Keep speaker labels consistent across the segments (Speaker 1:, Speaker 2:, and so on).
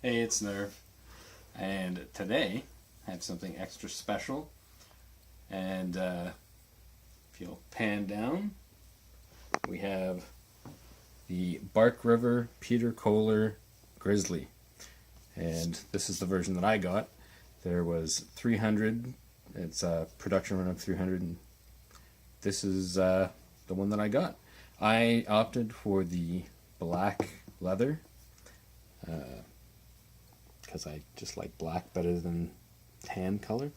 Speaker 1: Hey, it's Nerve, and today I have something extra special. And if you'll pan down, we have the Bark River Peter Kohler GRIZZLY, and this is the version that I got. There was 300. It's a production run of 300. And this is the one that I got. I opted for the black leather. Because I just like black better than tan color.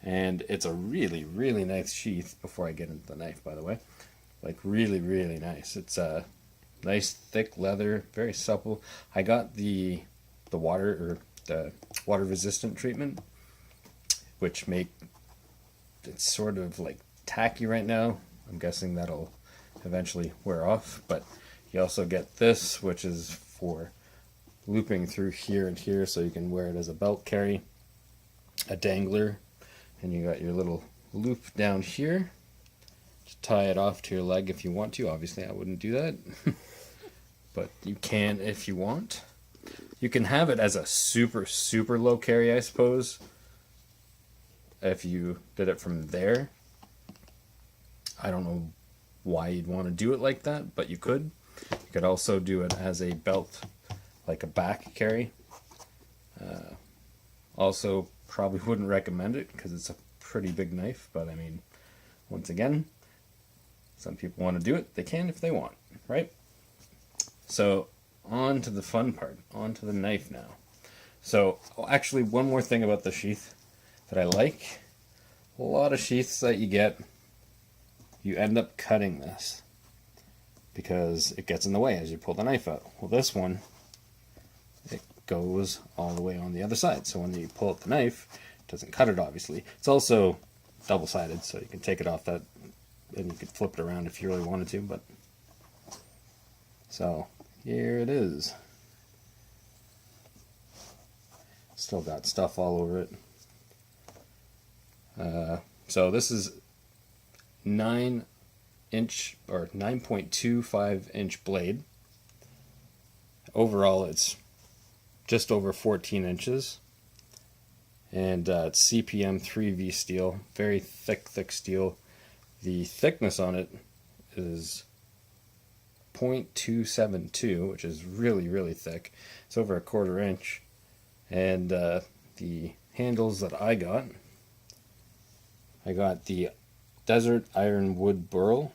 Speaker 1: And it's a really, really nice sheath, before I get into the knife, by the way. Like, really, really nice. It's a nice, thick leather, very supple. I got the water resistant treatment, which it's sort of like tacky right now. I'm guessing that'll eventually wear off. But you also get this, which is for looping through here and here, so you can wear it as a belt carry, a dangler, and you got your little loop down here to tie it off to your leg if you want to. Obviously I wouldn't do that, but you can if you want. You can have it as a super, super low carry, I suppose, if you did it from there. I don't know why you'd want to do it like that, but you could. You could also do it as a belt, like a back carry. Also, probably wouldn't recommend it because it's a pretty big knife, but I mean, once again, some people want to do it. They can if they want, right? So, on to the fun part, on to the knife now. So, actually, one more thing about the sheath that I like. A lot of sheaths that you get, you end up cutting this because it gets in the way as you pull the knife out. Well, this one, it goes all the way on the other side, so when you pull out the knife, it doesn't cut it, obviously. It's also double-sided, so you can take it off that, and you can flip it around if you really wanted to. But so here it is. Still got stuff all over it. So this is 9-inch or 9.25-inch blade. Overall, it's just over 14 inches, and it's CPM 3V steel, very thick steel. The thickness on it is 0.272, which is really, really thick. It's over a 1/4 inch, and the handles that I got the Desert Iron Wood Burl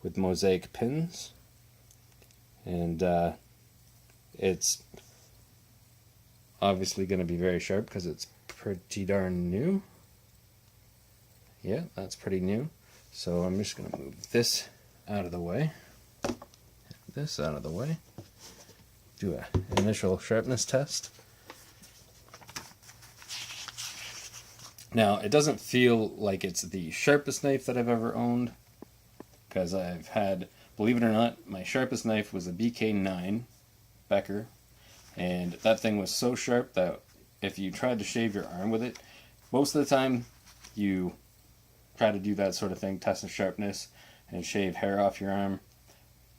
Speaker 1: with mosaic pins, and it's obviously going to be very sharp because it's pretty darn new. Yeah, that's pretty new. So I'm just going to move this out of the way. This out of the way. Do an initial sharpness test. Now, it doesn't feel like it's the sharpest knife that I've ever owned, because I've had, believe it or not, my sharpest knife was a BK9 Becker. And that thing was so sharp that if you tried to shave your arm with it, most of the time you try to do that sort of thing, test the sharpness, and shave hair off your arm,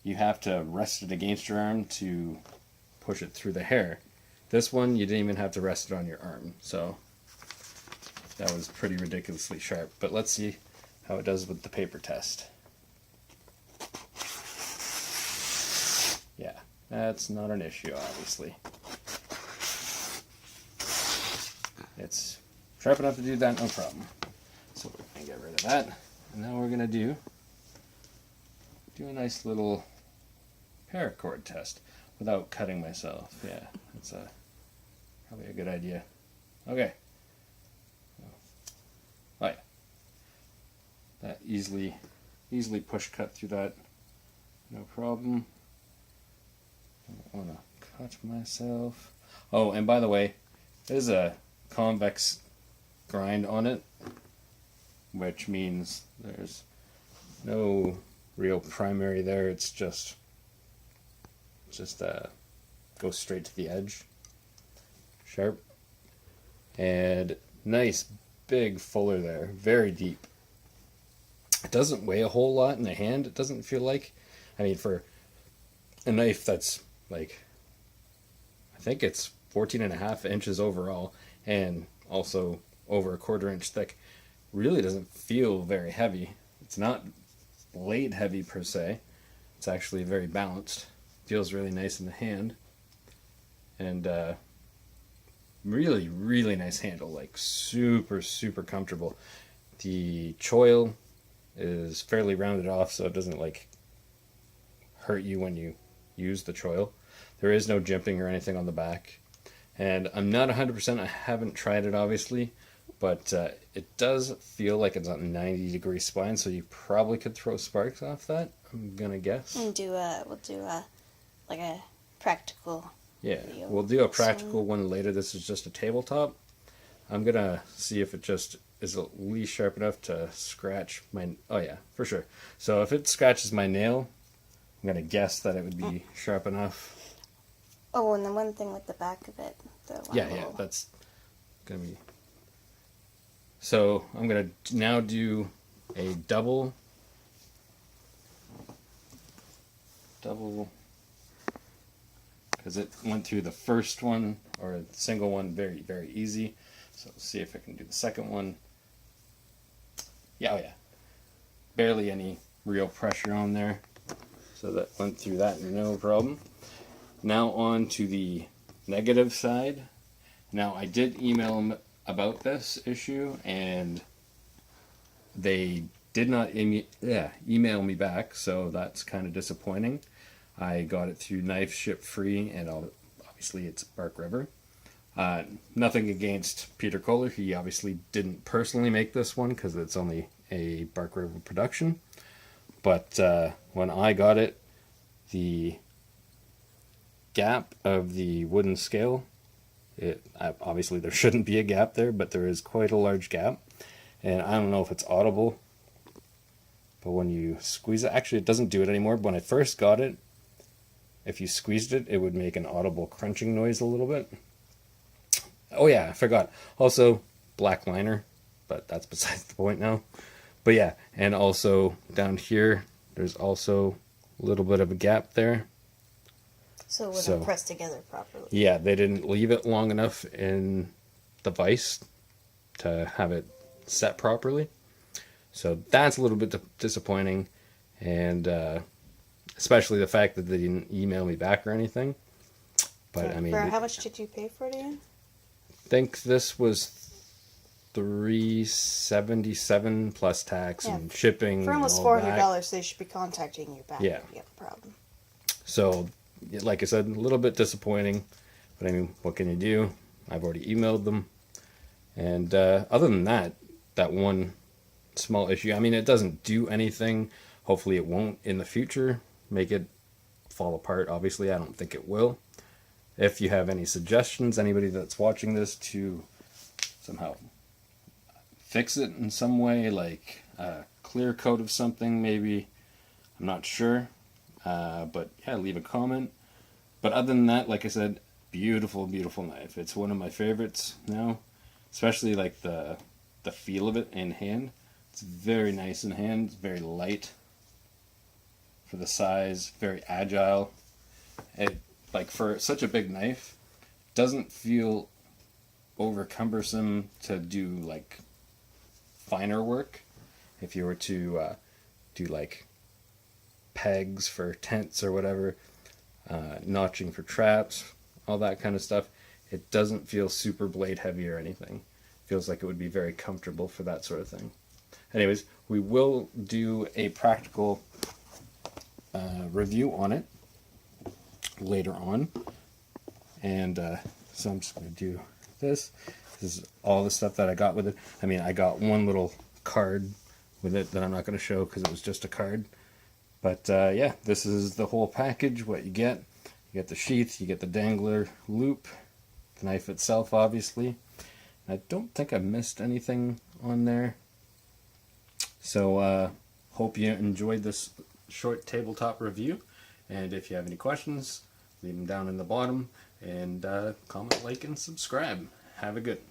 Speaker 1: you have to rest it against your arm to push it through the hair. This one, you didn't even have to rest it on your arm, so that was pretty ridiculously sharp. But let's see how it does with the paper test. Yeah. That's not an issue, obviously. It's sharp enough to do that, no problem. So we're going to get rid of that. And now we're going to do a nice little paracord test without cutting myself. Yeah, that's probably a good idea. Okay. Oh yeah. That easily push cut through that, no problem. I don't want to cut myself. Oh, and by the way, there's a convex grind on it, which means there's no real primary there. It's just goes straight to the edge. Sharp. And nice big fuller there. Very deep. It doesn't weigh a whole lot in the hand, it doesn't feel like. I mean, for a knife that's like, I think it's 14.5 inches overall, and also over a 1/4 inch thick. Really doesn't feel very heavy. It's not blade heavy per se. It's actually very balanced. Feels really nice in the hand. And really, really nice handle. Like super, super comfortable. The choil is fairly rounded off, so it doesn't like hurt you when you use the choil. There is no jimping or anything on the back. And I'm not 100%, I haven't tried it obviously, but it does feel like it's on 90-degree spine, so you probably could throw sparks off that, I'm gonna guess.
Speaker 2: And we'll do like a practical
Speaker 1: video. We'll do a practical one later. This is just a tabletop. I'm gonna see if it just is at least sharp enough to scratch my, oh yeah, for sure. So if it scratches my nail, I'm gonna guess that it would be sharp enough.
Speaker 2: Oh, and the one thing with the back of it.
Speaker 1: Yeah, that's gonna be. So I'm gonna now do a double, because it went through the first one, or the single one, very, very easy. So let's see if I can do the second one. Yeah, oh yeah. Barely any real pressure on there. So that went through that, no problem. Now on to the negative side. Now I did email them about this issue, and they did not email me back, so that's kind of disappointing. I got it through Knife Ship Free, and obviously it's Bark River. Nothing against Peter Kohler. He obviously didn't personally make this one because it's only a Bark River production. But when I got it, the gap of the wooden scale, obviously there shouldn't be a gap there, but there is quite a large gap. And I don't know if it's audible, but when you squeeze it, actually it doesn't do it anymore. But when I first got it, if you squeezed it, it would make an audible crunching noise a little bit. Oh yeah, I forgot. Also, black liner, but that's besides the point now. But yeah, and also down here, there's also a little bit of a gap there.
Speaker 2: So it wouldn't press together properly.
Speaker 1: Yeah, they didn't leave it long enough in the vise to have it set properly. So that's a little bit disappointing, and especially the fact that they didn't email me back or anything. But I mean,
Speaker 2: how much did you pay for it again?
Speaker 1: I think this was $377 plus tax and shipping.
Speaker 2: For almost $400, they should be contacting you back.
Speaker 1: Yeah,
Speaker 2: if you have a problem.
Speaker 1: So, like I said, a little bit disappointing, but I mean, what can you do? I've already emailed them, and other than that, that one small issue. I mean, it doesn't do anything. Hopefully, it won't in the future make it fall apart. Obviously, I don't think it will. If you have any suggestions, anybody that's watching this, to somehow fix it in some way, like a clear coat of something, maybe, I'm not sure. But yeah, leave a comment. But other than that, like I said, beautiful, beautiful knife. It's one of my favorites now, especially like the feel of it in hand. It's very nice in hand. It's very light for the size, very agile. It, like, for such a big knife, doesn't feel over cumbersome to do like finer work. If you were to do like pegs for tents or whatever, notching for traps, all that kind of stuff, it doesn't feel super blade heavy or anything. It feels like it would be very comfortable for that sort of thing. Anyways, we will do a practical review on it later on, and so I'm just going to do this. This is all the stuff that I got with it. I mean, I got one little card with it that I'm not going to show because it was just a card. But yeah, this is the whole package, what you get. You get the sheath, you get the dangler loop, the knife itself, obviously. I don't think I missed anything on there. So hope you enjoyed this short tabletop review. And if you have any questions, leave them down in the bottom. And comment, like, and subscribe. Have a good one.